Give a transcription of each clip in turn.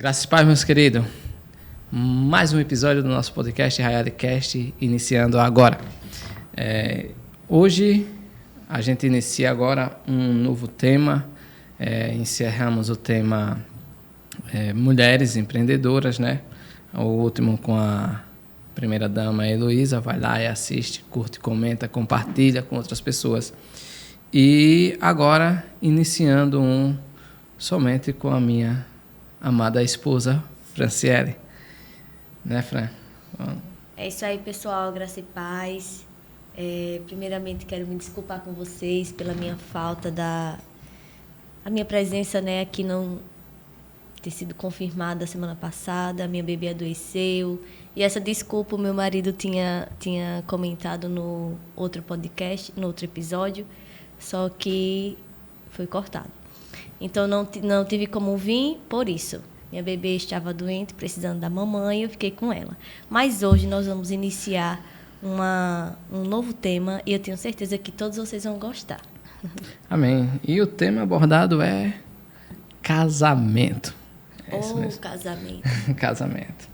Graças a Deus, meus queridos. Mais um episódio do nosso podcast RaiadeCast, iniciando agora. Hoje, a gente inicia agora um novo tema. Encerramos o tema Mulheres Empreendedoras, né? O último com a primeira-dama Heloísa. Vai lá e assiste, curte, comenta, compartilha com outras pessoas. E agora, iniciando somente com a minha amada esposa, Franciele. Né, Fran? É isso aí, pessoal. Graça e paz. Primeiramente, quero me desculpar com vocês pela minha falta a minha presença, né, aqui não ter sido confirmada semana passada. A minha bebê adoeceu. E essa desculpa o meu marido tinha comentado no outro podcast, no outro episódio, só que foi cortado. Então, não tive como vir por isso. Minha bebê estava doente, precisando da mamãe, e eu fiquei com ela. Mas hoje nós vamos iniciar um novo tema e eu tenho certeza que todos vocês vão gostar. Amém. E o tema abordado é casamento. Casamento. Casamento.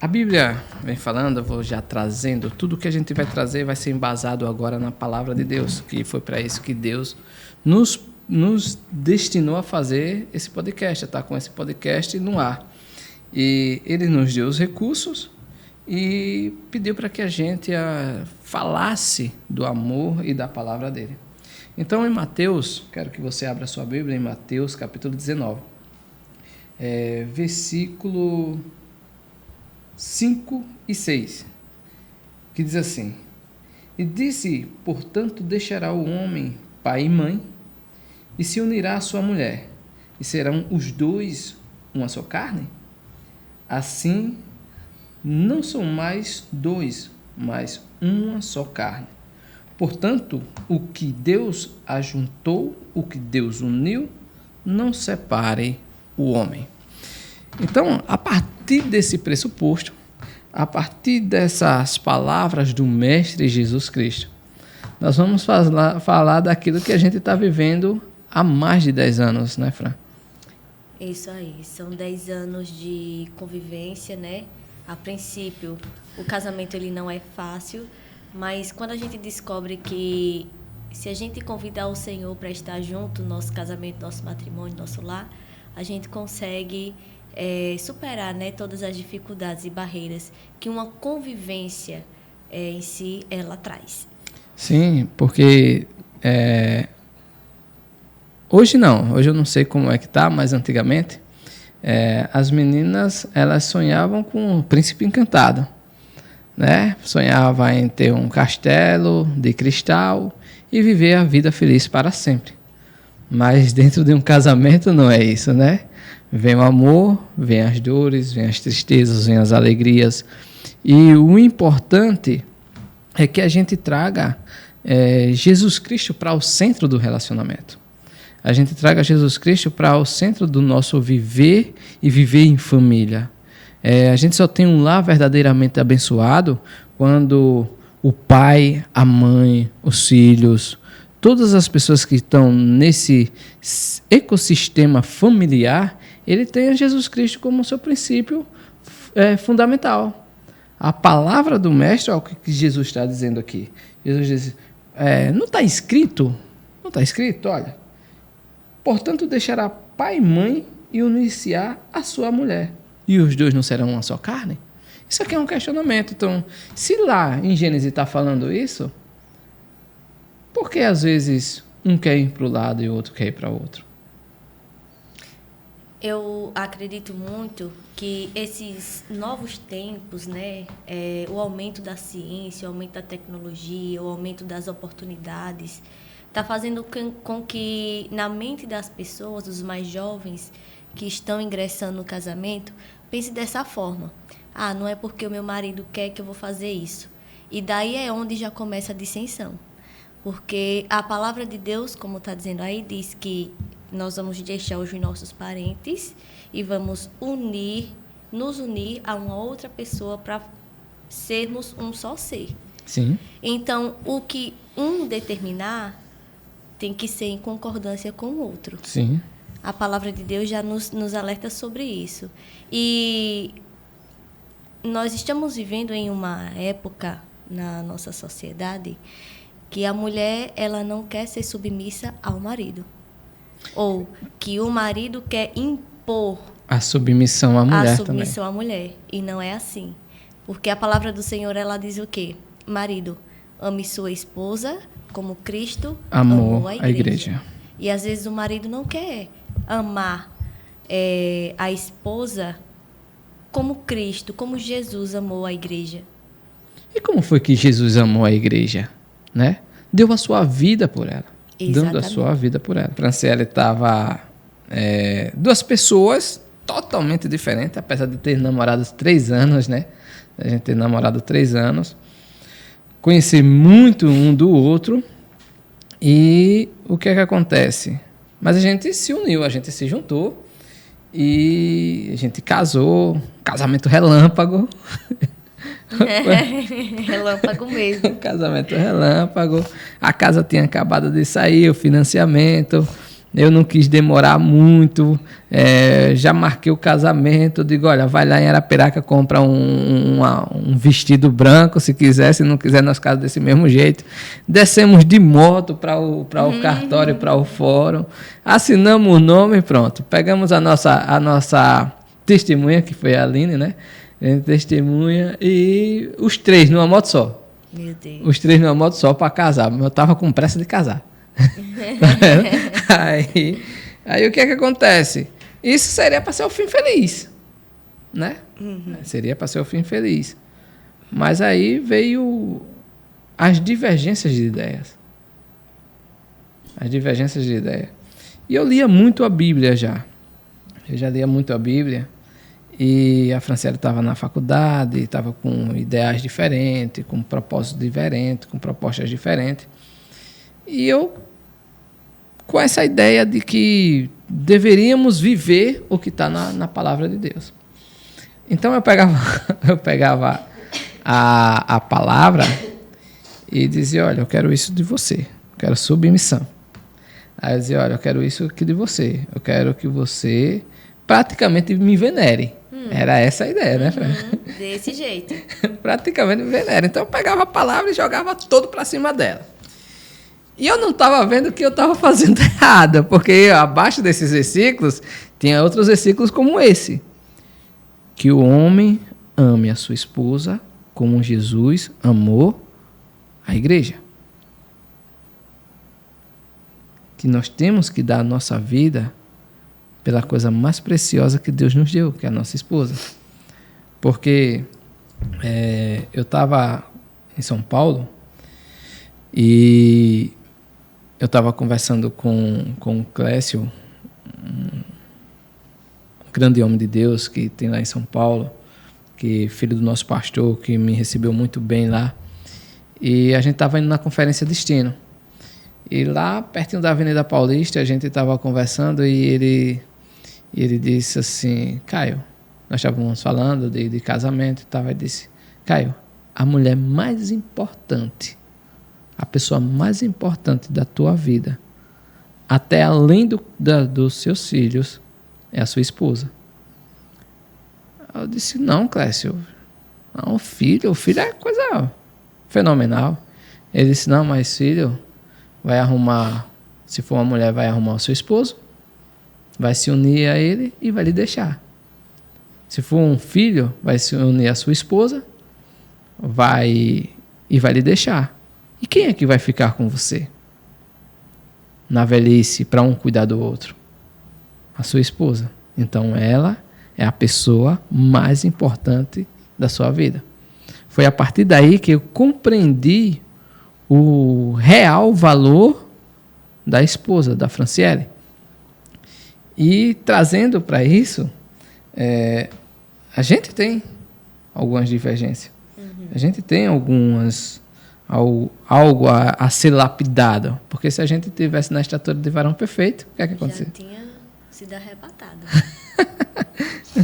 A Bíblia vem falando, eu vou já trazendo, tudo que a gente vai trazer vai ser embasado agora na palavra de Deus, que foi para isso que Deus nos destinou a fazer esse podcast, a estar com esse podcast no ar. E Ele nos deu os recursos e pediu para que a gente falasse do amor e da palavra dele. Então, em Mateus, quero que você abra a sua Bíblia em Mateus, capítulo 19, versículo 5 e 6, que diz assim: E disse, portanto, deixará o homem pai e mãe, e se unirá à sua mulher, e serão os dois uma só carne? Assim, não são mais dois, mas uma só carne. Portanto, o que Deus ajuntou, o que Deus uniu, não separe o homem. Então, a partir desse pressuposto, a partir dessas palavras do Mestre Jesus Cristo, nós vamos falar daquilo que a gente está vivendo há mais de 10 anos, né, Fran? Isso aí, são 10 anos de convivência, né? A princípio, o casamento ele não é fácil, mas quando a gente descobre que se a gente convidar o Senhor para estar junto, nosso casamento, nosso matrimônio, nosso lar, a gente consegue superar, né, todas as dificuldades e barreiras que uma convivência em si ela traz. Sim, porque hoje eu não sei como é que tá, mas antigamente as meninas elas sonhavam com um príncipe encantado, né? Sonhava em ter um castelo de cristal e viver a vida feliz para sempre. Mas dentro de um casamento não é isso, né? Vem o amor, vem as dores, vem as tristezas, vem as alegrias. E o importante é que a gente traga Jesus Cristo para o centro do relacionamento. A gente traga Jesus Cristo para o centro do nosso viver e viver em família. A gente só tem um lar verdadeiramente abençoado quando o pai, a mãe, os filhos, todas as pessoas que estão nesse ecossistema familiar, ele tem Jesus Cristo como seu princípio fundamental. A palavra do Mestre, olha o que Jesus está dizendo aqui. Jesus diz, não está escrito? Não está escrito, olha. Portanto, deixará pai e mãe e unir-se-á a sua mulher. E os dois não serão uma só carne? Isso aqui é um questionamento. Então, se lá em Gênesis está falando isso, por que às vezes um quer ir para o lado e o outro quer ir para o outro? Eu acredito muito que esses novos tempos, né, o aumento da ciência, o aumento da tecnologia, o aumento das oportunidades, está fazendo com que na mente das pessoas, dos mais jovens que estão ingressando no casamento, pense dessa forma. Não é porque o meu marido quer que eu vou fazer isso. E daí é onde já começa a dissensão. Porque a palavra de Deus, como está dizendo aí, diz que nós vamos deixar os nossos parentes e vamos nos unir a uma outra pessoa para sermos um só ser. Sim. Então, o que um determinar tem que ser em concordância com o outro. Sim. A palavra de Deus já nos alerta sobre isso. E nós estamos vivendo em uma época na nossa sociedade que a mulher ela não quer ser submissa ao marido. Ou que o marido quer impor a submissão à mulher a submissão também. à mulher. E não é assim. Porque a palavra do Senhor, ela diz o quê? Marido, ame sua esposa como Cristo amou a igreja. E às vezes o marido não quer amar a esposa como Cristo, como Jesus amou a igreja. E como foi que Jesus amou a igreja? Né? Deu a sua vida por ela. Exatamente. Dando a sua vida por ela. Franciele estava... duas pessoas totalmente diferentes, apesar de ter namorado 3 anos, né? A gente ter namorado 3 anos. Conhecer muito um do outro. E o que é que acontece? Mas a gente se uniu, a gente se juntou. E a gente casou. Casamento relâmpago. Relâmpago mesmo. Casamento relâmpago. A casa tinha acabado de sair, o financiamento. Eu não quis demorar muito. Já marquei o casamento. Digo, olha, vai lá em Arapiraca, compra um vestido branco, se quiser. Se não quiser, nós casamos desse mesmo jeito. Descemos de moto para o cartório, para o fórum. Assinamos o nome e pronto. Pegamos a nossa testemunha, que foi a Aline, né? Testemunha, e os 3 numa moto só. Meu Deus. Os 3 numa moto só para casar. Eu tava com pressa de casar. aí o que é que acontece? Isso seria para ser o fim feliz, né? Uhum. Seria para ser o fim feliz. Mas aí veio as divergências de ideias. As divergências de ideia. E eu lia muito a Bíblia já. Eu já lia muito a Bíblia. E a Franciele estava na faculdade, estava com ideais diferentes, com propósitos diferentes, com propostas diferentes. E eu, com essa ideia de que deveríamos viver o que está na palavra de Deus. Então eu pegava a palavra e dizia, olha, eu quero isso de você, eu quero submissão. Aí eu dizia, olha, eu quero isso aqui de você, eu quero que você praticamente me venere. Era essa a ideia, né, Fran? Desse jeito. Praticamente me venere. Então eu pegava a palavra e jogava todo para cima dela. E eu não estava vendo que eu estava fazendo errado, porque abaixo desses versículos tinha outros versículos como esse. Que o homem ame a sua esposa como Jesus amou a igreja. Que nós temos que dar a nossa vida pela coisa mais preciosa que Deus nos deu, que é a nossa esposa. Porque eu estava em São Paulo e eu estava conversando com o Clécio, um grande homem de Deus que tem lá em São Paulo, que é filho do nosso pastor, que me recebeu muito bem lá. E a gente estava indo na Conferência Destino. E lá, pertinho da Avenida Paulista, a gente estava conversando e ele disse assim, Caio, nós estávamos falando de casamento e tal, ele disse, Caio, a mulher mais importante, a pessoa mais importante da tua vida, até além dos seus filhos, é a sua esposa. Eu disse, não, Clécio, não, o filho é coisa fenomenal. Ele disse, não, mas filho, vai arrumar, se for uma mulher, vai arrumar o seu esposo, vai se unir a ele e vai lhe deixar. Se for um filho, vai se unir à sua esposa, vai lhe deixar. E quem é que vai ficar com você na velhice para um cuidar do outro? A sua esposa. Então ela é a pessoa mais importante da sua vida. Foi a partir daí que eu compreendi o real valor da esposa, da Franciele. E trazendo para isso, a gente tem algumas divergências. Uhum. A gente tem algo a ser lapidado. Porque se a gente tivesse na estatura de varão perfeito, o que é que acontecia? Já tinha sido arrebatado.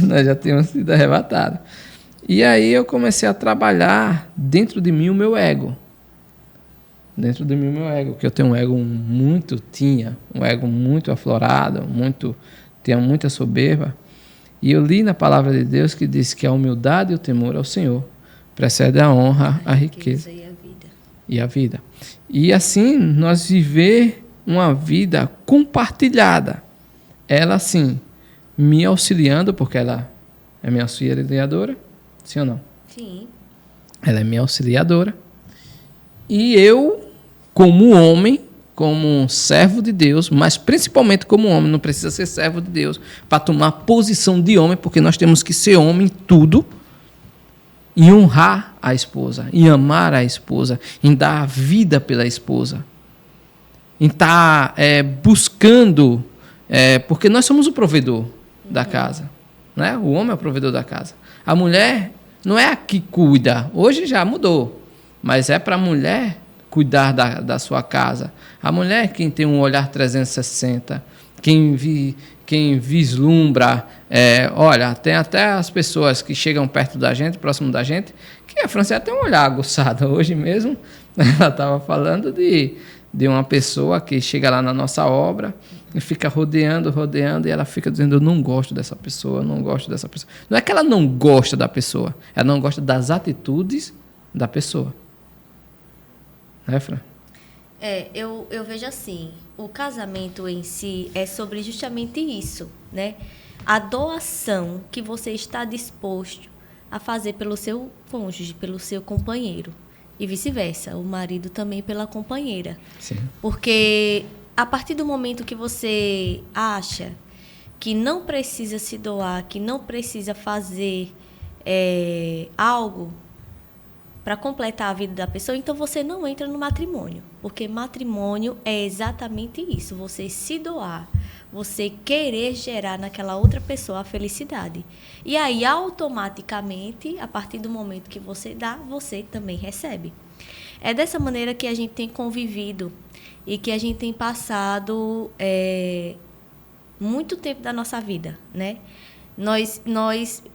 Nós já tínhamos sido arrebatados. E aí eu comecei a trabalhar dentro de mim o meu ego. Dentro de mim o meu ego, que eu tenho um ego muito aflorado, tenha muita soberba. E eu li na palavra de Deus que diz que a humildade e o temor ao Senhor precede a honra, a riqueza e a vida. E assim nós viver uma vida compartilhada. Ela, sim, me auxiliando, porque ela é minha auxiliadora, sim ou não? Sim. Ela é minha auxiliadora. E eu, como homem, como um servo de Deus, mas principalmente como homem, não precisa ser servo de Deus para tomar posição de homem, porque nós temos que ser homem em tudo, em honrar a esposa, em amar a esposa, em dar a vida pela esposa, em estar buscando, porque nós somos o provedor da casa, né? O homem é o provedor da casa. A mulher não é a que cuida, hoje já mudou, mas é para a mulher cuidar da sua casa. A mulher é quem tem um olhar 360, quem vislumbra. Olha, tem até as pessoas que chegam perto da gente, próximo da gente, que a Franciele tem um olhar aguçado. Hoje mesmo, ela estava falando de uma pessoa que chega lá na nossa obra e fica rodeando, e ela fica dizendo: eu não gosto dessa pessoa, eu não gosto dessa pessoa. Não é que ela não gosta da pessoa, ela não gosta das atitudes da pessoa. Né, Fran? Eu vejo assim, o casamento em si é sobre justamente isso, né? A doação que você está disposto a fazer pelo seu cônjuge, pelo seu companheiro. E vice-versa, o marido também pela companheira. Sim. Porque a partir do momento que você acha que não precisa se doar, que não precisa fazer algo para completar a vida da pessoa, então você não entra no matrimônio. Porque matrimônio é exatamente isso, você se doar, você querer gerar naquela outra pessoa a felicidade. E aí, automaticamente, a partir do momento que você dá, você também recebe. É dessa maneira que a gente tem convivido e que a gente tem passado muito tempo da nossa vida, né?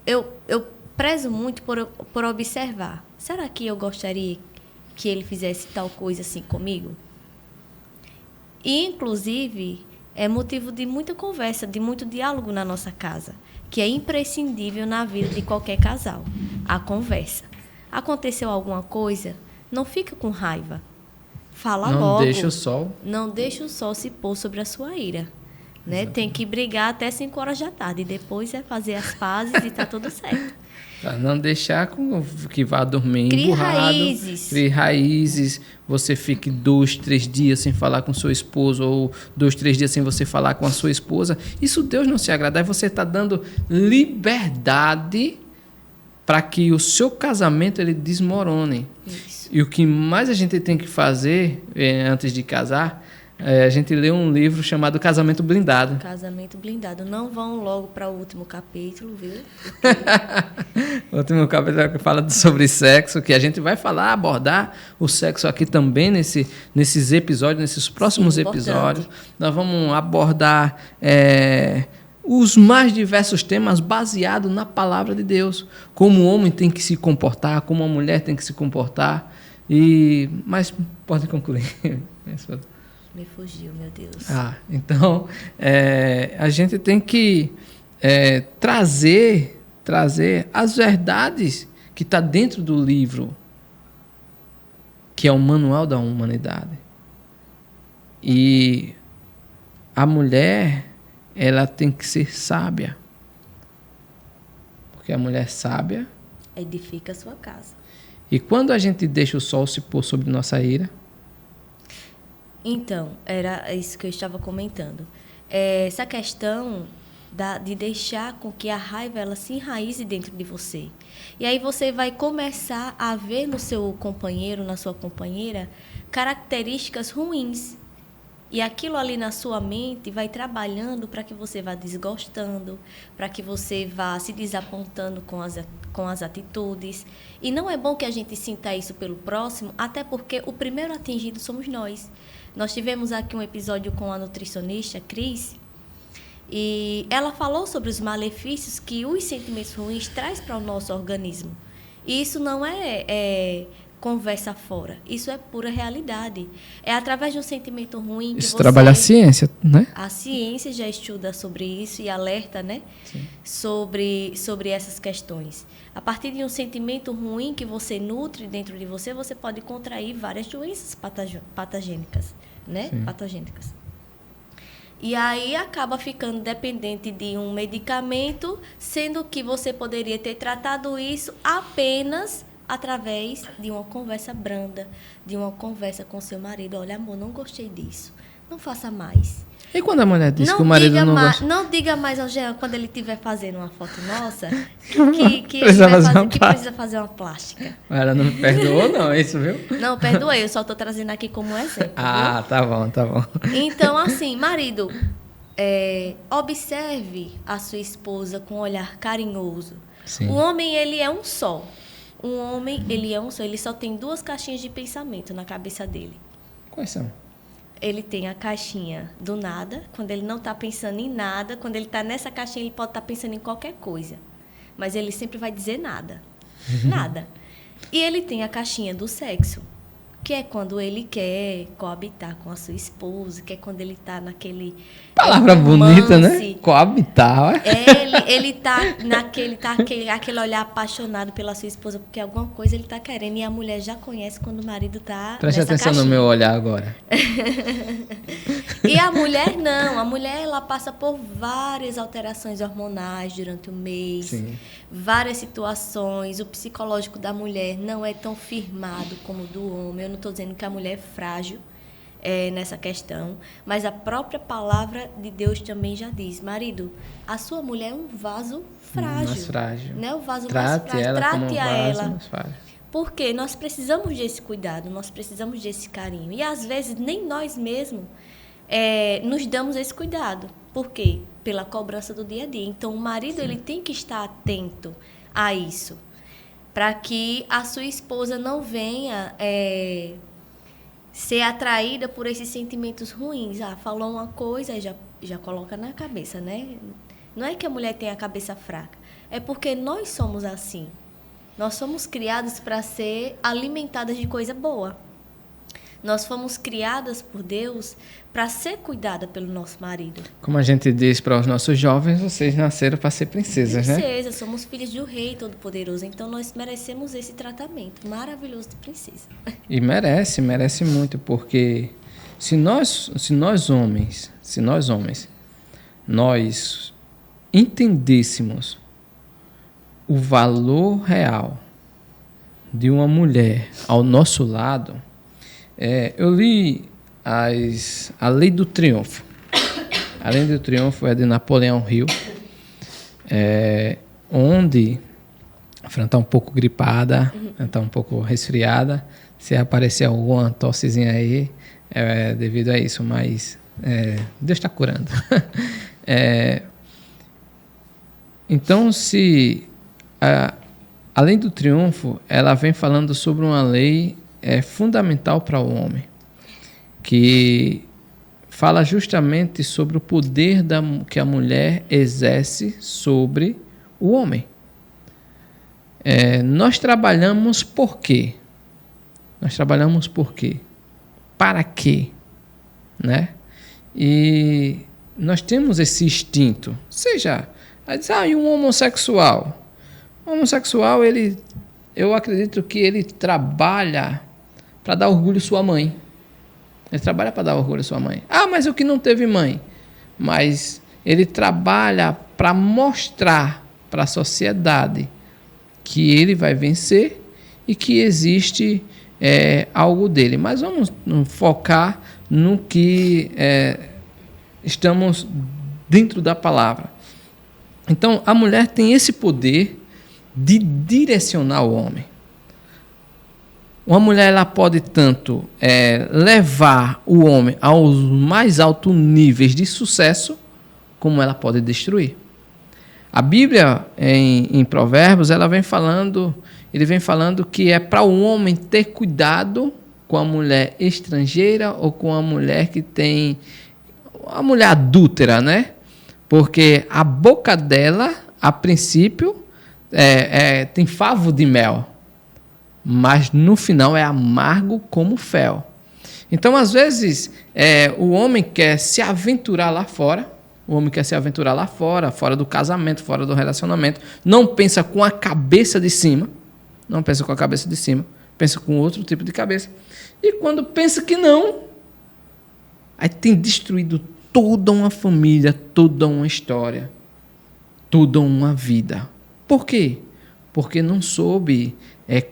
Eu prezo muito por observar. Será que eu gostaria que ele fizesse tal coisa assim comigo? E, inclusive, é motivo de muita conversa, de muito diálogo na nossa casa, que é imprescindível na vida de qualquer casal, a conversa. Aconteceu alguma coisa? Não fica com raiva. Fala logo. Não deixa o sol. Não deixa o sol se pôr sobre a sua ira. Né? Tem que brigar até 5 horas da tarde. E depois é fazer as pazes e tá tudo certo. Para não deixar que vá dormir Crie emburrado. raízes. Crie raízes. Você fique 2, 3 dias sem falar com seu esposo, ou 2, 3 dias sem você falar com a sua esposa. Isso Deus não se agrada. Aí você está dando liberdade para que o seu casamento ele desmorone. Isso. E o que mais a gente tem que fazer antes de casar, a gente lê um livro chamado Casamento Blindado. Casamento Blindado. Não vão logo para o último capítulo, viu? O último capítulo que fala sobre sexo, que a gente vai abordar o sexo aqui também nesses episódios, nesses próximos episódios. Nós vamos abordar os mais diversos temas baseados na palavra de Deus. Como o homem tem que se comportar, como a mulher tem que se comportar. Mas pode concluir. Me fugiu, meu Deus. Então, a gente tem que trazer as verdades que está dentro do livro, que é o manual da humanidade. E a mulher, ela tem que ser sábia. Porque a mulher sábia edifica a sua casa. E quando a gente deixa o sol se pôr sobre nossa ira? Então, era isso que eu estava comentando. Essa questão de deixar com que a raiva ela se enraize dentro de você. E aí você vai começar a ver no seu companheiro, na sua companheira, características ruins. E aquilo ali na sua mente vai trabalhando para que você vá desgostando, para que você vá se desapontando com as atitudes. E não é bom que a gente sinta isso pelo próximo, até porque o primeiro atingido somos nós. Nós tivemos aqui um episódio com a nutricionista, Cris, e ela falou sobre os malefícios que os sentimentos ruins trazem para o nosso organismo. E isso não é conversa fora. Isso é pura realidade. É através de um sentimento ruim que isso trabalha a ciência, né? A ciência já estuda sobre isso e alerta, né? Sobre essas questões. A partir de um sentimento ruim que você nutre dentro de você, você pode contrair várias doenças patogênicas, né? Patogênicas. E aí acaba ficando dependente de um medicamento, sendo que você poderia ter tratado isso apenas através de uma conversa branda, de uma conversa com seu marido. Olha, amor, não gostei disso. Não faça mais. E quando a mulher diz que o marido não gosta? Não diga mais ao Jean, quando ele estiver fazendo uma foto nossa, que precisa fazer uma plástica. Ela não me perdoou, não, é isso, viu? Não, perdoei, eu só estou trazendo aqui como um exemplo. Ah, viu? tá bom, tá bom. Então, assim, marido, observe a sua esposa com um olhar carinhoso. Sim. O homem, ele é um só. Um homem, ele é um só. Ele só tem 2 caixinhas de pensamento na cabeça dele. Quais são? Ele tem a caixinha do nada, quando ele não está pensando em nada. Quando ele está nessa caixinha, ele pode estar pensando em qualquer coisa. Mas ele sempre vai dizer nada. Nada. E ele tem a caixinha do sexo, que é quando ele quer coabitar com a sua esposa, que é quando ele está naquele... Palavra bonita, né? Coabitar. Ele tá aquele olhar apaixonado pela sua esposa, porque alguma coisa ele está querendo. E a mulher já conhece quando o marido está Preste atenção no meu olhar agora. E a mulher não. A mulher, ela passa por várias alterações hormonais durante o mês. Sim. Várias situações. O psicológico da mulher não é tão firmado como o do homem. Eu não estou dizendo que a mulher é frágil nessa questão, mas a própria palavra de Deus também já diz: marido, a sua mulher é um vaso frágil. Mais frágil. Né? O vaso Trate mais frágil. ela Trate como um a vaso ela. mais frágil. Porque nós precisamos desse cuidado, nós precisamos desse carinho. E às vezes nem nós mesmos nos damos esse cuidado. Por quê? Pela cobrança do dia a dia. Então o marido ele tem que estar atento a isso, para que a sua esposa não venha ser atraída por esses sentimentos ruins. Falou uma coisa e já coloca na cabeça, né? Não é que a mulher tem a cabeça fraca, é porque nós somos assim. Nós somos criados para ser alimentadas de coisa boa. Nós fomos criadas por Deus para ser cuidada pelo nosso marido. Como a gente diz para os nossos jovens, vocês nasceram para ser princesas, né? Princesas, somos filhos de um rei todo-poderoso. Então, nós merecemos esse tratamento maravilhoso de princesa. E merece muito, porque se nós homens, nós entendêssemos o valor real de uma mulher ao nosso lado, eu li a Lei do Triunfo. A Lei do Triunfo é de Napoleão Hill, onde a Fran está um pouco gripada, está um pouco resfriada. Se aparecer alguma tossezinha aí, é devido a isso, mas Deus está curando. Então, a Lei do Triunfo, ela vem falando sobre uma lei fundamental para o homem, que fala justamente sobre o poder que a mulher exerce sobre o homem. Nós trabalhamos por quê? Para quê? Né? E nós temos esse instinto. Seja, e um homossexual? O homossexual, eu acredito que ele trabalha para dar orgulho à sua mãe. Ele trabalha para dar orgulho à sua mãe. Mas o que não teve mãe? Mas ele trabalha para mostrar para a sociedade que ele vai vencer e que existe algo dele. Mas vamos focar no que estamos dentro da palavra. Então, a mulher tem esse poder de direcionar o homem. Uma mulher ela pode tanto levar o homem aos mais altos níveis de sucesso, como ela pode destruir. A Bíblia, em Provérbios, ele vem falando que é para o homem ter cuidado com a mulher estrangeira ou com a mulher que tem... a mulher adúltera, né? Porque a boca dela, a princípio, tem favo de mel. mas no final é amargo como fel. Então, às vezes, o homem quer se aventurar lá fora, fora do casamento, fora do relacionamento, não pensa com a cabeça de cima, pensa com outro tipo de cabeça. E quando pensa que não, aí tem destruído toda uma família, toda uma história, toda uma vida. Por quê? Porque não soube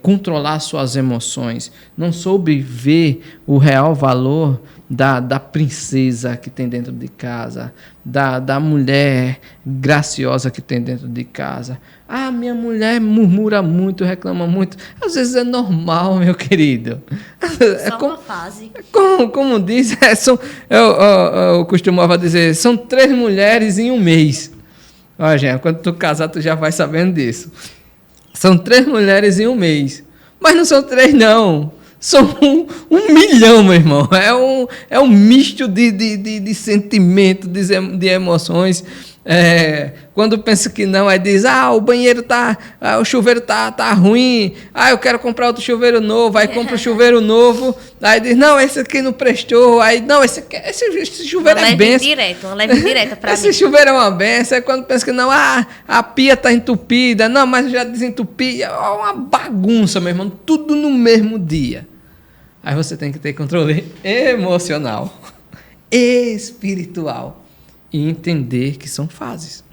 controlar suas emoções, não soube ver o real valor da princesa que tem dentro de casa, da mulher graciosa que tem dentro de casa. Ah, minha mulher murmura muito, reclama muito. Às vezes é normal, meu querido. Só uma fase. Como diz, eu costumava dizer, são 3 mulheres em um mês. Olha, gente, quando tu casar, tu já vai sabendo disso. São 3 mulheres em um mês. Mas não são 3, não. São 1 milhão, meu irmão. É um misto de sentimento, de emoções. Quando pensa que não, aí diz, o banheiro o chuveiro tá ruim, eu quero comprar outro chuveiro novo, aí compra o chuveiro novo, aí diz, não, esse aqui não prestou, aí, não, esse chuveiro é benção. Uma leve direta para mim. Esse chuveiro é uma benção, aí quando pensa que não, a pia tá entupida, não, mas já desentupi, é uma bagunça, meu irmão, tudo no mesmo dia. Aí você tem que ter controle emocional, espiritual, e entender que são fases.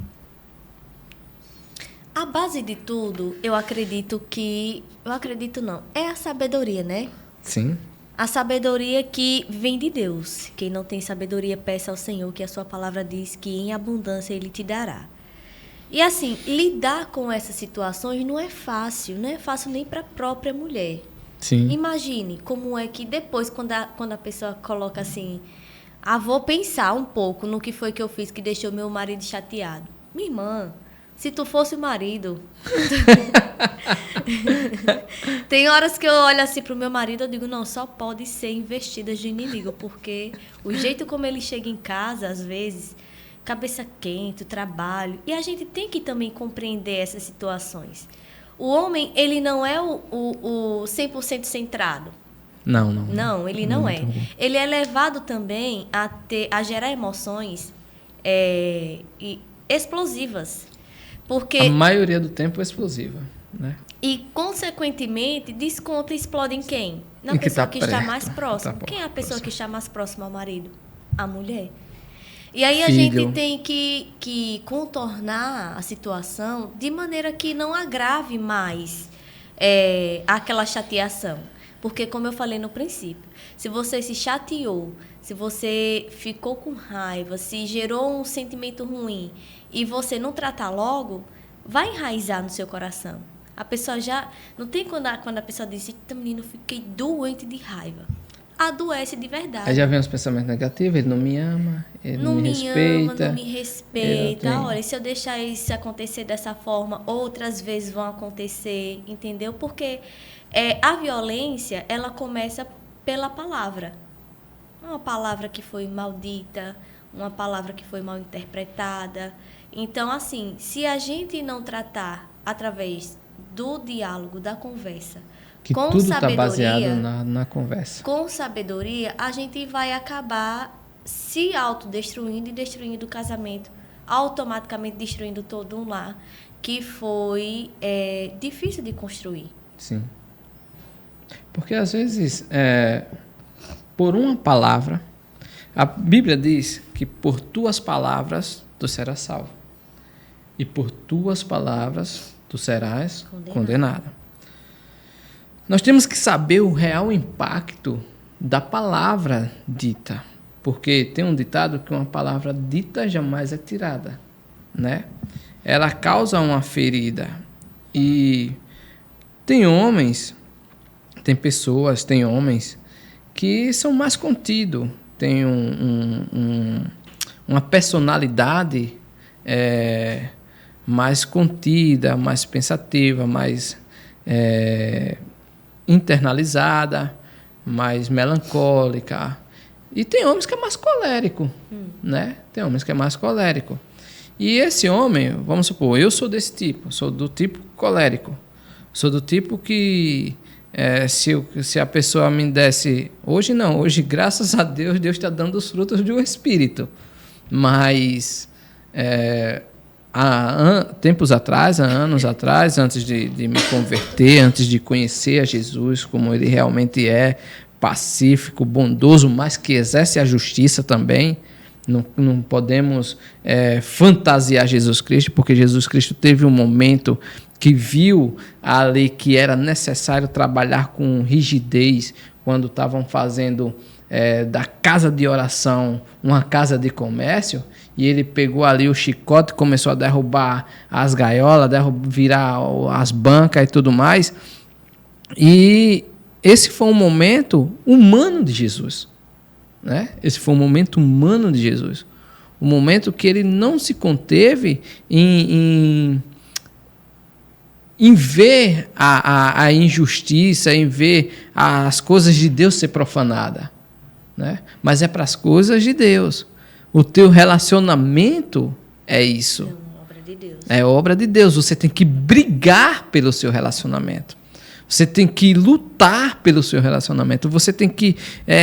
A base de tudo, é a sabedoria, né? Sim. A sabedoria que vem de Deus. Quem não tem sabedoria, peça ao Senhor, que a sua palavra diz que em abundância Ele te dará. E assim, lidar com essas situações não é fácil nem para a própria mulher. Sim. Imagine como é que depois, quando a pessoa coloca assim, vou pensar um pouco no que foi que eu fiz que deixou meu marido chateado. Minha irmã, se tu fosse o marido... Tem horas que eu olho assim pro meu marido, eu digo, não, só pode ser investidas de inimigo, porque o jeito como ele chega em casa, às vezes, cabeça quente, trabalho, e a gente tem que também compreender essas situações. O homem, ele não é o 100% centrado. Não. Não, ele não é. Ele é levado também a gerar emoções explosivas. Porque a maioria do tempo é explosiva, né? E, consequentemente, desconta e explode em quem? Na pessoa que está mais próxima. Quem é a pessoa que está mais próxima ao marido? A mulher. E aí a gente tem que contornar a situação de maneira que não agrave mais aquela chateação. Porque, como eu falei no princípio, se você se chateou, se você ficou com raiva, se gerou um sentimento ruim e você não tratar logo, vai enraizar no seu coração. A pessoa já... Não tem quando a pessoa diz, eita, menino, eu fiquei doente de raiva. Adoece de verdade. Aí já vem os pensamentos negativos, ele não me ama, ele não me respeita. Não me respeita. Olha, se eu deixar isso acontecer dessa forma, outras vezes vão acontecer, entendeu? Porque a violência, ela começa pela palavra. Uma palavra que foi maldita, uma palavra que foi mal interpretada. Então, assim, se a gente não tratar através do diálogo, da conversa, que com tudo sabedoria, está baseado na conversa. Com sabedoria, a gente vai acabar se autodestruindo e destruindo o casamento, automaticamente destruindo todo um lar que foi difícil de construir. Sim. Porque, às vezes, por uma palavra, a Bíblia diz que por tuas palavras tu serás salvo. E por tuas palavras tu serás condenado. Nós temos que saber o real impacto da palavra dita. Porque tem um ditado que uma palavra dita jamais é tirada, né? Ela causa uma ferida. E tem homens, tem pessoas, tem homens que são mais contidos, têm uma personalidade mais contida, mais pensativa, mais internalizada, mais melancólica. E tem homens que é mais colérico, né? Tem homens que é mais colérico. E esse homem, vamos supor, eu sou desse tipo, sou do tipo colérico. Sou do tipo que se a pessoa me desse... Hoje não, hoje, graças a Deus, Deus está dando os frutos do Espírito. Mas há anos atrás, antes de me converter, antes de conhecer a Jesus como ele realmente é, pacífico, bondoso, mas que exerce a justiça também, não podemos fantasiar Jesus Cristo, porque Jesus Cristo teve um momento que viu ali que era necessário trabalhar com rigidez quando estavam fazendo da casa de oração uma casa de comércio, e ele pegou ali o chicote e começou a derrubar as gaiolas, virar as bancas e tudo mais. E esse foi um momento humano de Jesus, né? Esse foi um momento humano de Jesus. Um momento que ele não se conteve em ver a injustiça, em ver as coisas de Deus ser profanada, né? Mas é para as coisas de Deus. O teu relacionamento é isso. É obra de Deus. É obra de Deus. Você tem que brigar pelo seu relacionamento. Você tem que lutar pelo seu relacionamento. Você tem que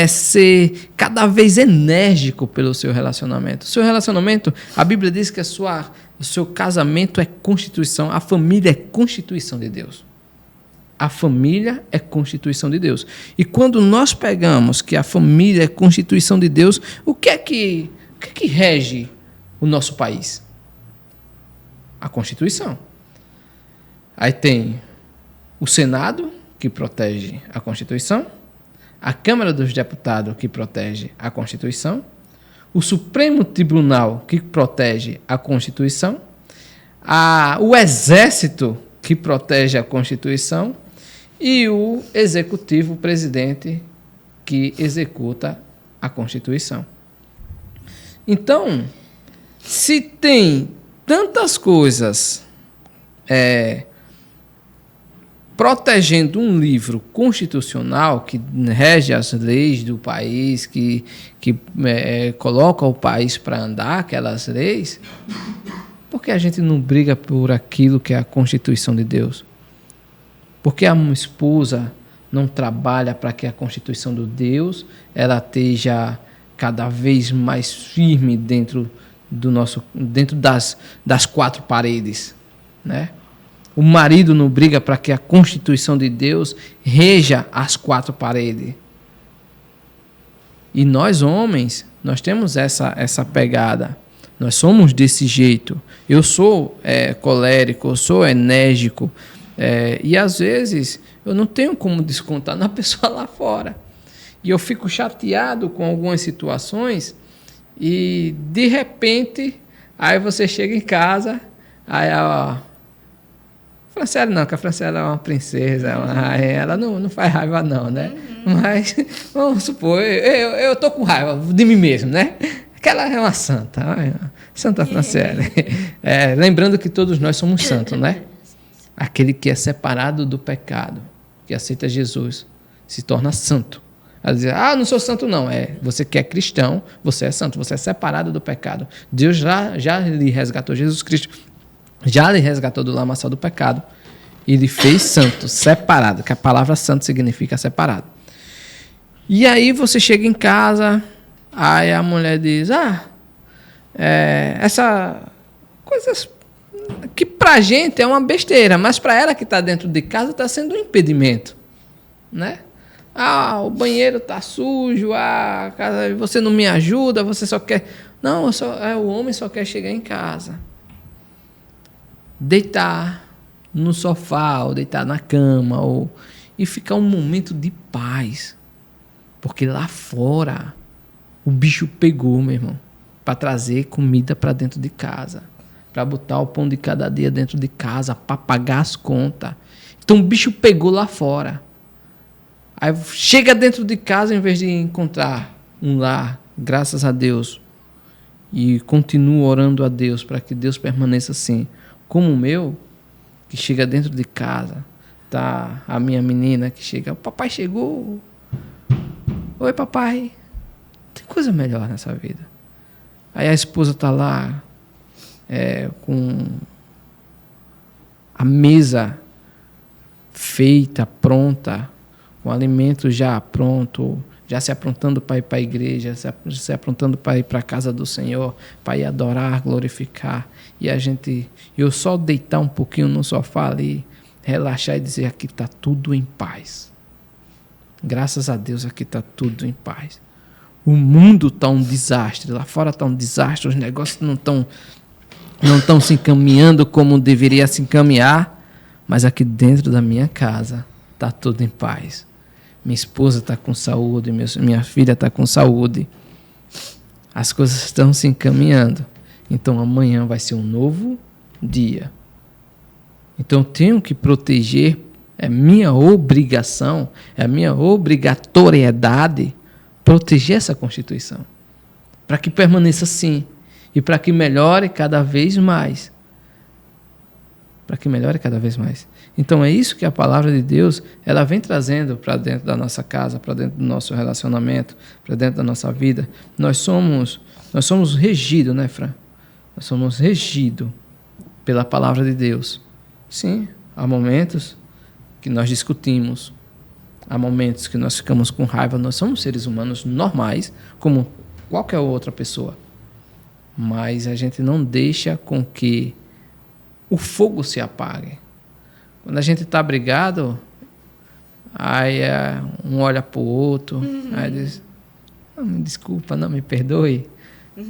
ser cada vez enérgico pelo seu relacionamento. O seu relacionamento, a Bíblia diz que o seu casamento é constituição, a família é constituição de Deus. A família é constituição de Deus. E quando nós pegamos que a família é constituição de Deus, o que é que rege o nosso país? A Constituição. Aí tem o Senado, que protege a Constituição, a Câmara dos Deputados, que protege a Constituição, o Supremo Tribunal, que protege a Constituição, o Exército, que protege a Constituição, e o Executivo, o Presidente, que executa a Constituição. Então, se tem tantas coisas protegendo um livro constitucional que rege as leis do país, que coloca o país para andar, aquelas leis, por que a gente não briga por aquilo que é a Constituição de Deus? Por que a esposa não trabalha para que a Constituição de Deus ela esteja cada vez mais firme dentro das quatro paredes, né? O marido não briga para que a Constituição de Deus reja as quatro paredes. E nós, homens, nós temos essa pegada. Nós somos desse jeito. Eu sou colérico, eu sou enérgico. E às vezes eu não tenho como descontar na pessoa lá fora. E eu fico chateado com algumas situações e, de repente, aí você chega em casa, aí a Franciele não, que a Franciele é uma princesa, ela não faz raiva não, né? Uhum. Mas, vamos supor, eu tô com raiva de mim mesmo, né? Aquela é uma santa, Santa Franciele. Lembrando que todos nós somos santos, né? Aquele que é separado do pecado, que aceita Jesus, se torna santo. Ela diz, não sou santo não. Você que é cristão, você é santo, você é separado do pecado. Deus já lhe resgatou, Jesus Cristo já lhe resgatou do lamaçal do pecado e lhe fez santo, separado, que a palavra santo significa separado. E aí você chega em casa, aí a mulher diz, essa coisas que pra gente é uma besteira, mas para ela que está dentro de casa está sendo um impedimento, né? O banheiro está sujo, você não me ajuda, você só quer... Não, o homem só quer chegar em casa, deitar no sofá, ou deitar na cama, e ficar um momento de paz. Porque lá fora, o bicho pegou, meu irmão, para trazer comida para dentro de casa, para botar o pão de cada dia dentro de casa, para pagar as contas. Então o bicho pegou lá fora. Aí chega dentro de casa, em vez de encontrar um lar, graças a Deus, e continuo orando a Deus para que Deus permaneça assim, como o meu, que chega dentro de casa, tá a minha menina que chega, papai chegou, oi papai, tem coisa melhor nessa vida. Aí a esposa tá lá, com a mesa feita, pronta, com alimento já pronto, já se aprontando para ir para a igreja, se aprontando para ir para a casa do Senhor, para ir adorar, glorificar. E eu só deitar um pouquinho no sofá ali, relaxar e dizer, aqui está tudo em paz. Graças a Deus, aqui está tudo em paz. O mundo está um desastre, lá fora está um desastre, os negócios não estão se encaminhando como deveria se encaminhar, mas aqui dentro da minha casa está tudo em paz. Minha esposa está com saúde, minha filha está com saúde. As coisas estão se encaminhando. Então amanhã vai ser um novo dia. Então eu tenho que proteger, é minha obrigação, é minha obrigatoriedade proteger essa Constituição. Para que permaneça assim. E para que melhore cada vez mais. Para que melhore cada vez mais. Então é isso que a palavra de Deus ela vem trazendo para dentro da nossa casa, para dentro do nosso relacionamento, para dentro da nossa vida. Nós somos regidos, né, Fran? Nós somos regidos pela palavra de Deus. Sim, há momentos que nós discutimos, há momentos que nós ficamos com raiva. Nós somos seres humanos normais, como qualquer outra pessoa. Mas a gente não deixa com que o fogo se apague. Quando a gente está brigado, aí um olha para o outro, aí diz, não, me desculpa, não me perdoe.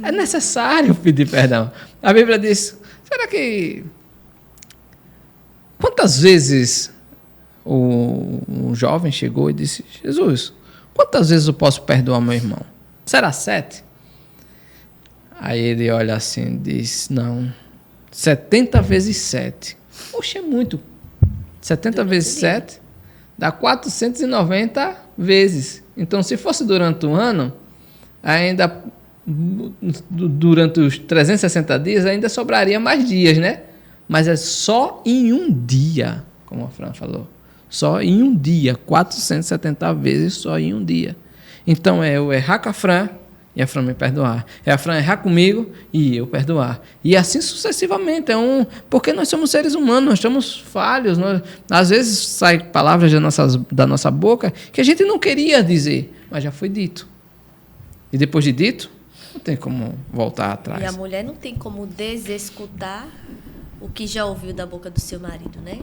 É necessário pedir perdão. A Bíblia diz, será que... Quantas vezes um jovem chegou e disse, Jesus, quantas vezes eu posso perdoar meu irmão? Será 7? Aí ele olha assim e diz, não, 70 vezes 7. Poxa, é muito. 70 vezes 7 dá 490 vezes. Então, se fosse durante o ano, ainda durante os 360 dias, ainda sobraria mais dias, né? Mas é só em um dia, como a Fran falou. Só em um dia, 470 vezes só em um dia. Então, é eu errar com a Fran e a Fran me perdoar. É a Fran errar comigo e eu perdoar. E assim sucessivamente. Porque nós somos seres humanos, nós somos falhos. Às vezes saem palavras da nossa boca que a gente não queria dizer, mas já foi dito. E depois de dito, não tem como voltar atrás. E a mulher não tem como desescutar o que já ouviu da boca do seu marido, né?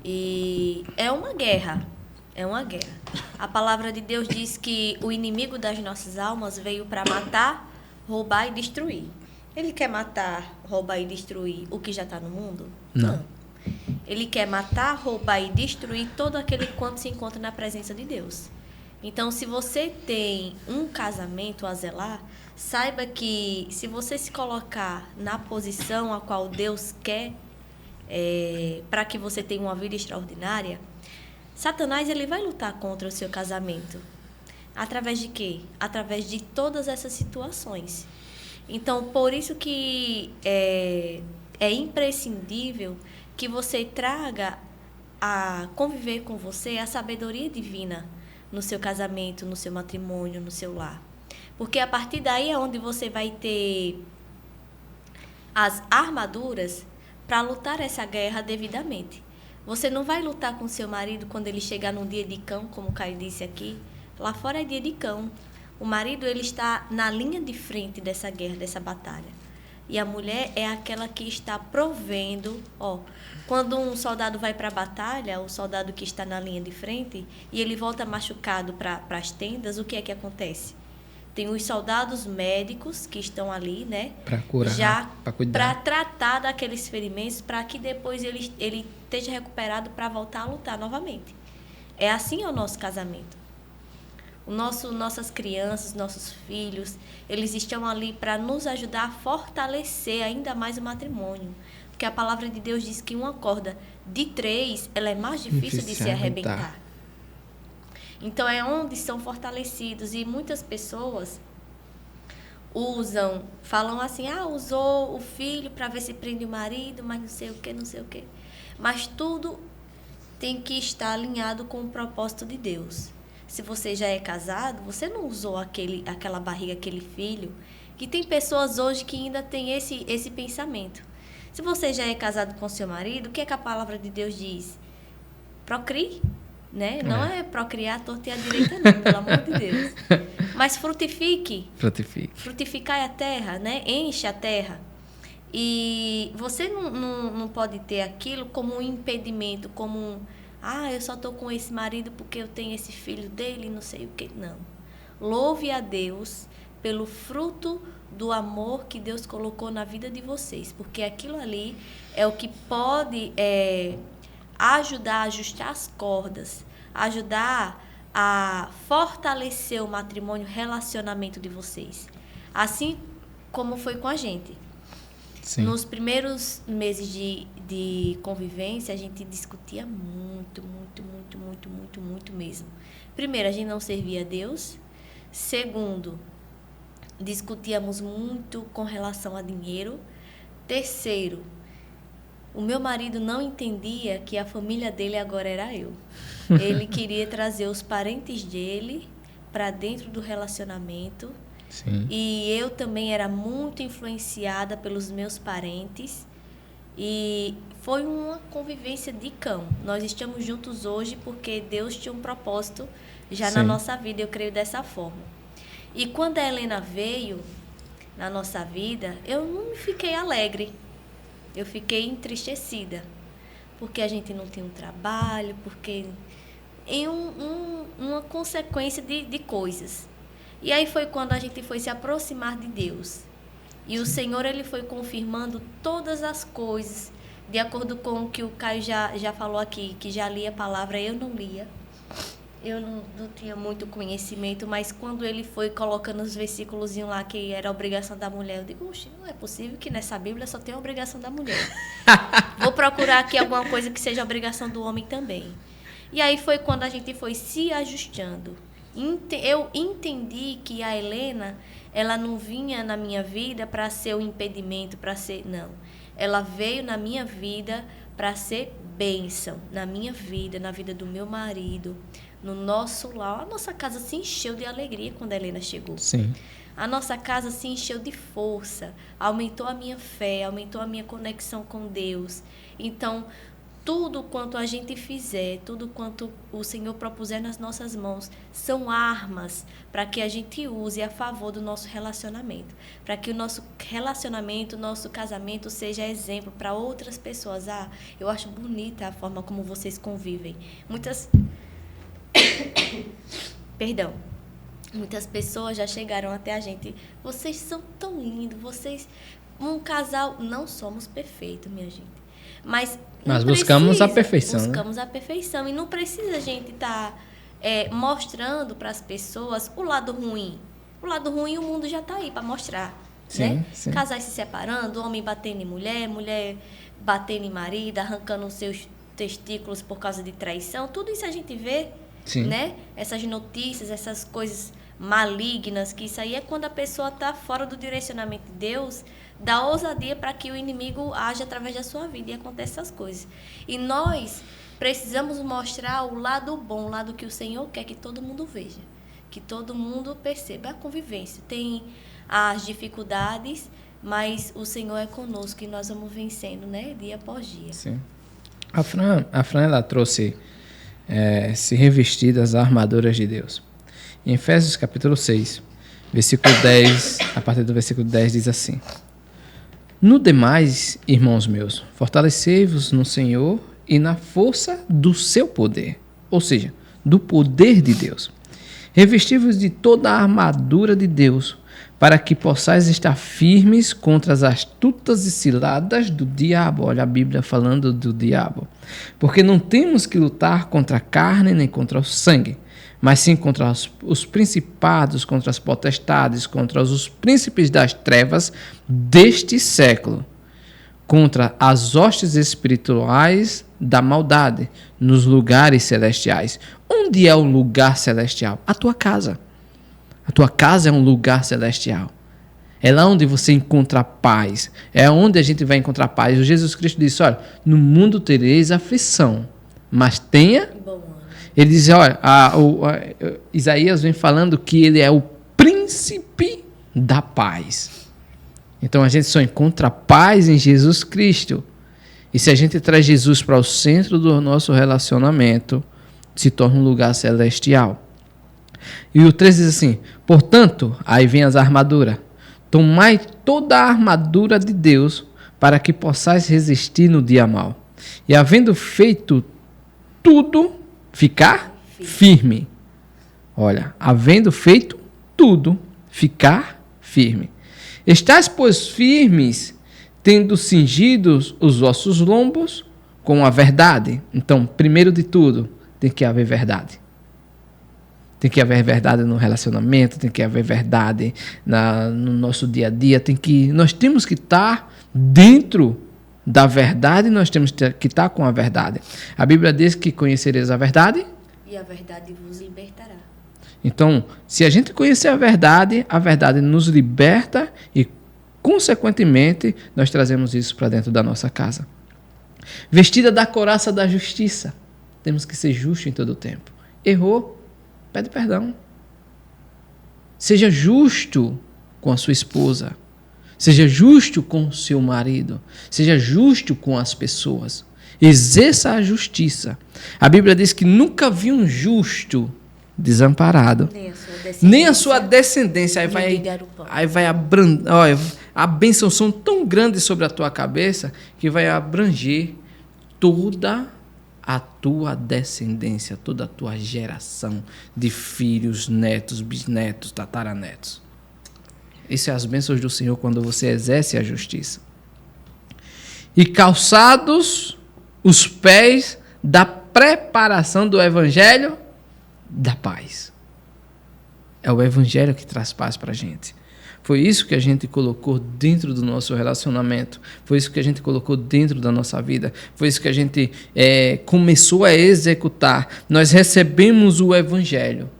E é uma guerra. É uma guerra. A palavra de Deus diz que o inimigo das nossas almas veio para matar, roubar e destruir. Ele quer matar, roubar e destruir o que já está no mundo? Não. Ele quer matar, roubar e destruir todo aquele quanto se encontra na presença de Deus. Então, se você tem um casamento a zelar, saiba que se você se colocar na posição a qual Deus quer, para que você tenha uma vida extraordinária, Satanás ele vai lutar contra o seu casamento. Através de quê? Através de todas essas situações. Então, por isso que é imprescindível que você traga a conviver com você a sabedoria divina no seu casamento, no seu matrimônio, no seu lar. Porque a partir daí é onde você vai ter as armaduras para lutar essa guerra devidamente. Você não vai lutar com seu marido quando ele chegar num dia de cão, como o Caio disse aqui. Lá fora é dia de cão. O marido ele está na linha de frente dessa guerra, dessa batalha. E a mulher é aquela que está provendo. Quando um soldado vai para a batalha, o soldado que está na linha de frente, e ele volta machucado para as tendas, o que é que acontece? Tem os soldados médicos que estão ali, né? Para curar, já para cuidar. Para tratar daqueles ferimentos, para que depois ele esteja recuperado para voltar a lutar novamente. É assim o nosso casamento. Nossas crianças, nossos filhos, eles estão ali para nos ajudar a fortalecer ainda mais o matrimônio. Porque a palavra de Deus diz que uma corda de 3, ela é mais difícil de se arrebentar. Então, é onde são fortalecidos. E muitas pessoas falam assim, usou o filho para ver se prende o marido, mas não sei o que, não sei o que. Mas tudo tem que estar alinhado com o propósito de Deus. Se você já é casado, você não usou aquela barriga, aquele filho. Que tem pessoas hoje que ainda têm esse pensamento. Se você já é casado com seu marido, o que é que a palavra de Deus diz? Procrie. né? Não é procriar a torta e a direita, não, pelo amor de Deus. Mas frutifique. Frutificai a terra, né? Enche a terra. E você não pode ter aquilo como um impedimento, como eu só estou com esse marido porque eu tenho esse filho dele, não sei o quê. Não. Louve a Deus pelo fruto do amor que Deus colocou na vida de vocês, porque aquilo ali é o que pode ajudar a ajustar as cordas, ajudar a fortalecer o matrimônio, o relacionamento de vocês. Assim como foi com a gente. Sim. Nos primeiros meses de convivência, a gente discutia muito mesmo. Primeiro, a gente não servia a Deus. Segundo, discutíamos muito com relação a dinheiro. Terceiro, o meu marido não entendia que a família dele agora era eu. Ele queria trazer os parentes dele para dentro do relacionamento. Sim. E eu também era muito influenciada pelos meus parentes. E foi uma convivência de cão. Nós estamos juntos hoje porque Deus tinha um propósito já na nossa vida, eu creio dessa forma. E quando a Helena veio na nossa vida, eu não fiquei alegre. Eu fiquei entristecida. Porque a gente não tem um trabalho, porque uma consequência de coisas. E aí foi quando a gente foi se aproximar de Deus. E o Senhor, ele foi confirmando todas as coisas, de acordo com o que o Caio já falou aqui, que já lia a palavra, eu não lia. Eu não tinha muito conhecimento, mas quando ele foi colocando os versículos lá que era a obrigação da mulher, eu digo, não é possível que nessa Bíblia só tenha a obrigação da mulher. Vou procurar aqui alguma coisa que seja a obrigação do homem também. E aí foi quando a gente foi se ajustando. Eu entendi que a Helena, ela não vinha na minha vida para ser um impedimento, para ser... Não. Ela veio na minha vida para ser bênção. Na minha vida, na vida do meu marido, no nosso lar. A nossa casa se encheu de alegria quando a Helena chegou. Sim. A nossa casa se encheu de força. Aumentou a minha fé, aumentou a minha conexão com Deus. Então... tudo quanto a gente fizer, tudo quanto o Senhor propuser nas nossas mãos, são armas para que a gente use a favor do nosso relacionamento. Para que o nosso relacionamento, o nosso casamento seja exemplo para outras pessoas. Eu acho bonita a forma como vocês convivem. Muitas pessoas já chegaram até a gente. Vocês são tão lindos, um casal, não somos perfeitos, minha gente. Mas buscamos a perfeição. Buscamos a perfeição. E não precisa a gente estar mostrando para as pessoas o lado ruim. O lado ruim o mundo já está aí para mostrar. Sim, né? Sim. Casais se separando, homem batendo em mulher, mulher batendo em marido, arrancando os seus testículos por causa de traição. Tudo isso a gente vê, né? Essas notícias, essas coisas malignas, que isso aí é quando a pessoa está fora do direcionamento de Deus, dá ousadia para que o inimigo age através da sua vida e acontece essas coisas. E nós precisamos mostrar o lado bom, o lado que o Senhor quer que todo mundo veja, que todo mundo perceba. A convivência tem as dificuldades, mas o Senhor é conosco e nós vamos vencendo, né, dia após dia. Sim. A Fran ela trouxe se revestir das armaduras de Deus. Em Efésios capítulo 6, versículo 10, a partir do versículo 10 diz assim: no demais, irmãos meus, fortalecei-vos no Senhor e na força do seu poder, ou seja, do poder de Deus. Revesti-vos de toda a armadura de Deus, para que possais estar firmes contra as astutas e ciladas do diabo. Olha a Bíblia falando do diabo. Porque não temos que lutar contra a carne nem contra o sangue, mas sim contra os principados, contra as potestades, contra os príncipes das trevas deste século, contra as hostes espirituais da maldade nos lugares celestiais. Onde é o lugar celestial? A tua casa. A tua casa é um lugar celestial. É lá onde você encontra paz. É onde a gente vai encontrar paz. O Jesus Cristo disse, olha, no mundo tereis aflição, mas tenha... Ele diz, olha, Isaías vem falando que ele é o príncipe da paz. Então a gente só encontra paz em Jesus Cristo. E se a gente traz Jesus para o centro do nosso relacionamento, se torna um lugar celestial. E o 3 diz assim: portanto, aí vem as armaduras. Tomai toda a armadura de Deus para que possais resistir no dia mau. E havendo feito tudo, ficar firme. Olha, havendo feito tudo, ficar firme. Estais, pois, firmes, tendo cingidos os vossos lombos com a verdade. Então, primeiro de tudo, tem que haver verdade. Tem que haver verdade no relacionamento, tem que haver verdade no nosso dia a dia. Nós temos que estar dentro da verdade, nós temos que estar com a verdade. A Bíblia diz que conhecereis a verdade. E a verdade vos libertará. Então, se a gente conhecer a verdade nos liberta e, consequentemente, nós trazemos isso para dentro da nossa casa. Vestida da couraça da justiça. Temos que ser justos em todo o tempo. Errou? Pede perdão. Seja justo com a sua esposa. Seja justo com o seu marido. Seja justo com as pessoas. Exerça a justiça. A Bíblia diz que nunca vi um justo desamparado. Nem a sua descendência. Aí vai abranger. A bênção são tão grandes sobre a tua cabeça que vai abranger toda a tua descendência, toda a tua geração de filhos, netos, bisnetos, tataranetos. Isso são as bênçãos do Senhor quando você exerce a justiça. E calçados os pés da preparação do evangelho da paz. É o evangelho que traz paz para a gente. Foi isso que a gente colocou dentro do nosso relacionamento. Foi isso que a gente colocou dentro da nossa vida. Foi isso que a gente começou a executar. Nós recebemos o evangelho.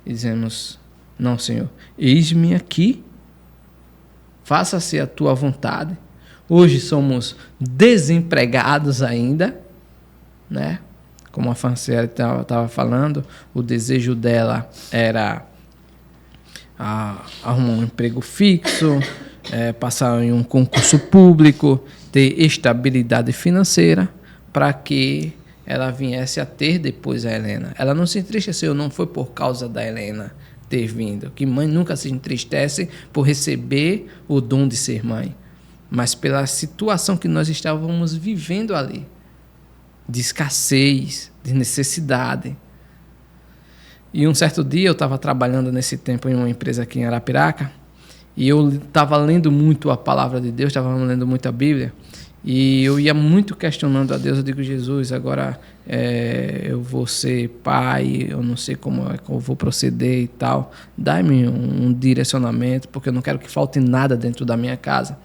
E dizemos: não, Senhor, eis-me aqui. Faça-se a tua vontade. Hoje somos desempregados ainda, né? Como a Franciele estava falando, o desejo dela era arrumar um emprego fixo, passar em um concurso público, ter estabilidade financeira, para que ela viesse a ter depois a Helena. Ela não se entristeceu, não foi por causa da Helena ter vindo, que mãe nunca se entristece por receber o dom de ser mãe, mas pela situação que nós estávamos vivendo ali, de escassez, de necessidade. E um certo dia eu estava trabalhando nesse tempo em uma empresa aqui em Arapiraca, e eu estava lendo muito a palavra de Deus, estava lendo muito a Bíblia, e eu ia muito questionando a Deus. Eu digo: Jesus, agora eu vou ser pai, eu não sei como é que eu vou proceder e tal, dá-me um direcionamento, porque eu não quero que falte nada dentro da minha casa.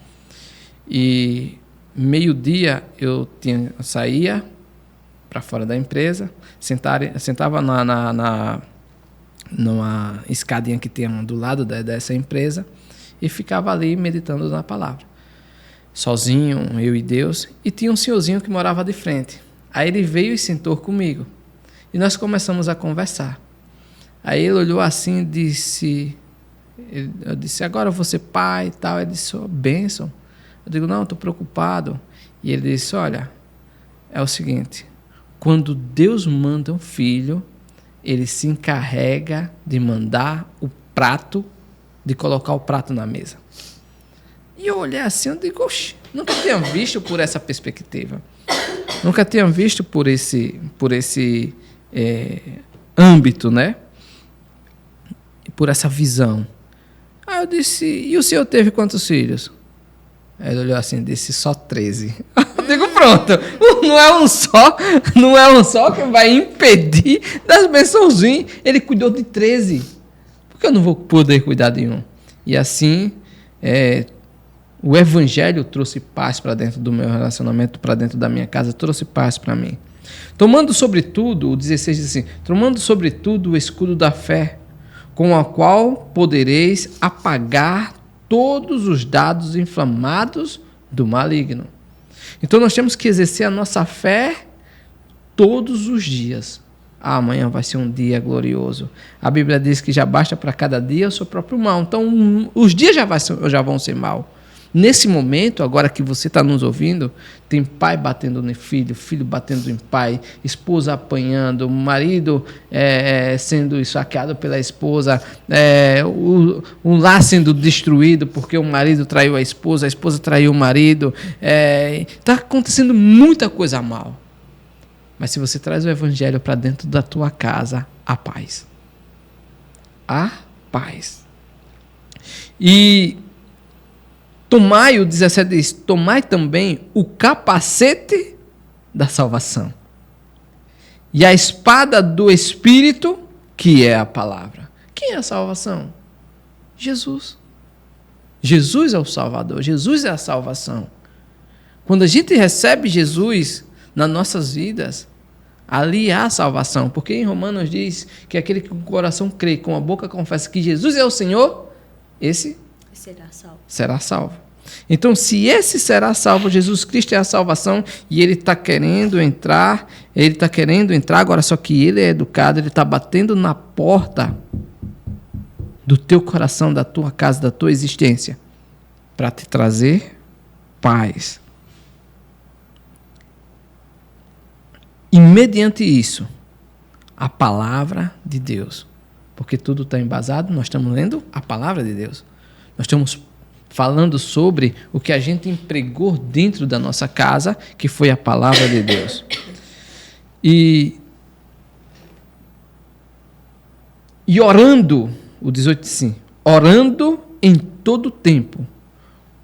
E meio-dia eu saía para fora da empresa, sentava numa escadinha que tem do lado dessa empresa e ficava ali meditando na palavra, sozinho, eu e Deus. E tinha um senhorzinho que morava de frente. Aí ele veio e sentou comigo e nós começamos a conversar. Aí ele olhou assim e disse, eu disse: agora eu vou ser pai e tal. Ele disse: bênção. Eu digo: não, estou preocupado. E ele disse: olha, é o seguinte, quando Deus manda um filho, ele se encarrega de mandar o prato, de colocar o prato na mesa. E eu olhei assim, eu digo: oxe, nunca tinha visto por essa perspectiva. Nunca tinha visto por esse âmbito, né? Por essa visão. Aí eu disse: e o senhor teve quantos filhos? Aí ele olhou assim e disse: só 13. Eu digo: pronto, não é um só que vai impedir das bênçãos vir. Ele cuidou de 13. Por que eu não vou poder cuidar de um? E assim, o evangelho trouxe paz para dentro do meu relacionamento, para dentro da minha casa, trouxe paz para mim. Tomando sobretudo, o 16 diz assim: tomando sobretudo o escudo da fé, com a qual podereis apagar todos os dardos inflamados do maligno. Então nós temos que exercer a nossa fé todos os dias. Amanhã vai ser um dia glorioso. A Bíblia diz que já basta para cada dia o seu próprio mal. Então os dias já vão ser mal. Nesse momento, agora que você está nos ouvindo, tem pai batendo no filho, filho batendo em pai, esposa apanhando, marido sendo esfaqueado pela esposa, o lar sendo destruído porque o marido traiu a esposa traiu o marido. Está acontecendo muita coisa mal. Mas se você traz o evangelho para dentro da tua casa, há paz. Há paz. E tomai, o 17 diz, tomai também o capacete da salvação. E a espada do Espírito, que é a palavra. Quem é a salvação? Jesus. Jesus é o Salvador, Jesus é a salvação. Quando a gente recebe Jesus nas nossas vidas, ali há salvação. Porque em Romanos diz que aquele que com o coração crê, com a boca confessa que Jesus é o Senhor, esse será salvo. Então, se esse será salvo, Jesus Cristo é a salvação e ele está querendo entrar, agora só que ele é educado, ele está batendo na porta do teu coração, da tua casa, da tua existência, para te trazer paz. E mediante isso, a palavra de Deus. Porque tudo está embasado, nós estamos lendo a palavra de Deus. Nós estamos falando sobre o que a gente empregou dentro da nossa casa, que foi a palavra de Deus. E orando, o 18 sim, orando em todo tempo,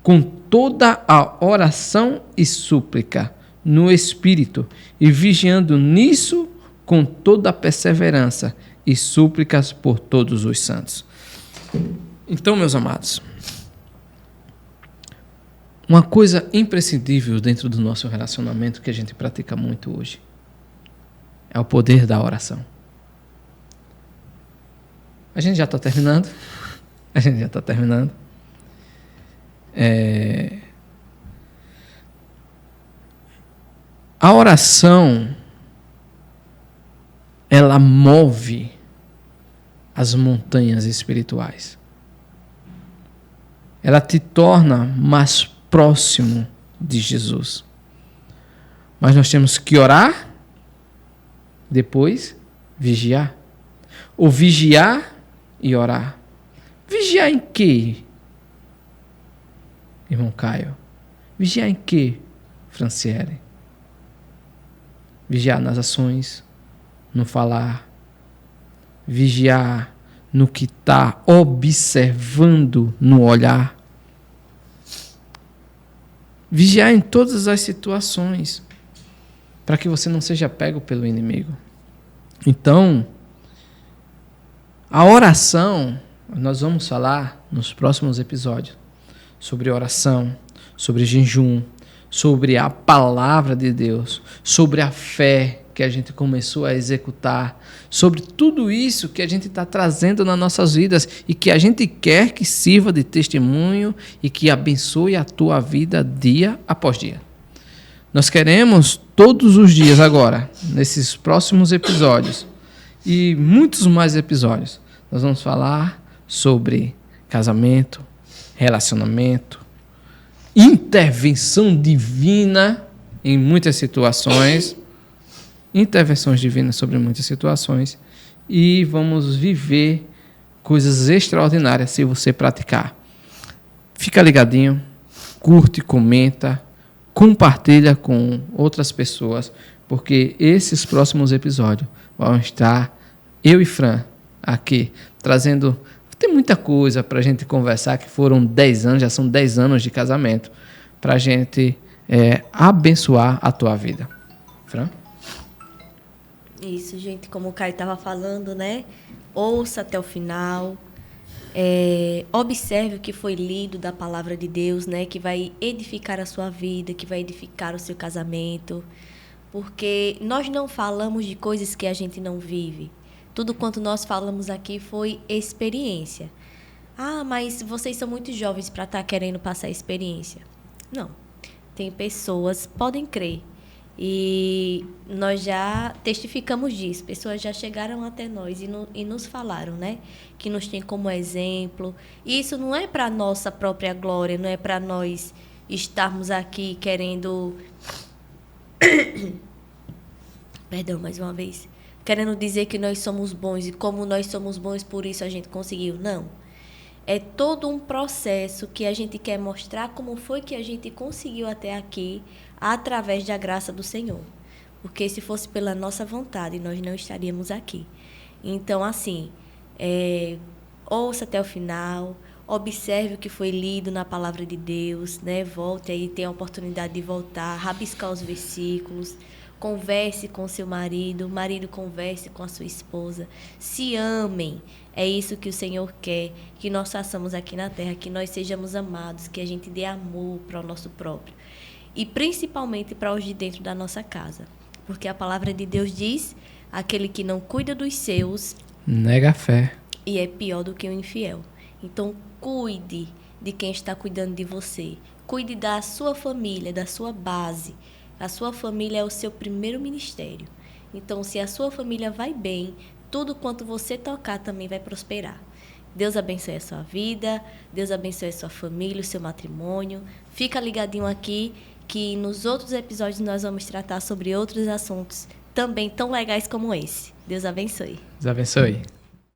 com toda a oração e súplica no Espírito, e vigiando nisso com toda a perseverança e súplicas por todos os santos. Então, meus amados, uma coisa imprescindível dentro do nosso relacionamento que a gente pratica muito hoje é o poder da oração. A gente já está terminando. A oração, ela move as montanhas espirituais. Ela te torna mais próximo de Jesus. Mas nós temos que orar, depois vigiar. Ou vigiar e orar. Vigiar em quê, irmão Caio? Vigiar em quê, Franciele? Vigiar nas ações, no falar. Vigiar no que está observando no olhar. Vigiar em todas as situações, para que você não seja pego pelo inimigo. Então, a oração, nós vamos falar nos próximos episódios sobre oração, sobre jejum, sobre a palavra de Deus, sobre a fé que a gente começou a executar, sobre tudo isso que a gente está trazendo nas nossas vidas e que a gente quer que sirva de testemunho e que abençoe a tua vida dia após dia. Nós queremos todos os dias agora, nesses próximos episódios e muitos mais episódios, nós vamos falar sobre casamento, relacionamento, intervenção divina em muitas situações, intervenções divinas sobre muitas situações, e vamos viver coisas extraordinárias se você praticar. Fica ligadinho, curte, comenta, compartilha com outras pessoas, porque esses próximos episódios vão estar eu e Fran aqui trazendo. Tem muita coisa para a gente conversar, que foram 10 anos, já são 10 anos de casamento, para a gente abençoar a tua vida. Fran? Isso, gente, como o Caio estava falando, né? Ouça até o final, observe o que foi lido da palavra de Deus, né? Que vai edificar a sua vida, que vai edificar o seu casamento, porque nós não falamos de coisas que a gente não vive. Tudo quanto nós falamos aqui foi experiência. Ah, mas vocês são muito jovens para estar querendo passar experiência. Não. Tem pessoas, podem crer, E nós já testificamos disso. Pessoas já chegaram até nós e nos falaram, né? Que nos tem como exemplo. E isso não é para nossa própria glória, não é para nós estarmos aqui querendo... Perdão, mais uma vez. Querendo dizer que nós somos bons e como nós somos bons, por isso a gente conseguiu. Não. É todo um processo que a gente quer mostrar como foi que a gente conseguiu até aqui através da graça do Senhor. Porque se fosse pela nossa vontade, nós não estaríamos aqui. Então, assim, ouça até o final, observe o que foi lido na palavra de Deus, né? Volte aí, tenha a oportunidade de voltar, rabiscar os versículos, converse com seu marido, o marido converse com a sua esposa, se amem. É isso que o Senhor quer, que nós façamos aqui na terra, que nós sejamos amados, que a gente dê amor para o nosso próprio. E principalmente para os de dentro da nossa casa. Porque a palavra de Deus diz, aquele que não cuida dos seus... nega a fé. E é pior do que o infiel. Então, cuide de quem está cuidando de você. Cuide da sua família, da sua base. A sua família é o seu primeiro ministério. Então, se a sua família vai bem, tudo quanto você tocar também vai prosperar. Deus abençoe a sua vida, Deus abençoe a sua família, o seu matrimônio. Fica ligadinho aqui que nos outros episódios nós vamos tratar sobre outros assuntos também tão legais como esse. Deus abençoe. Deus abençoe.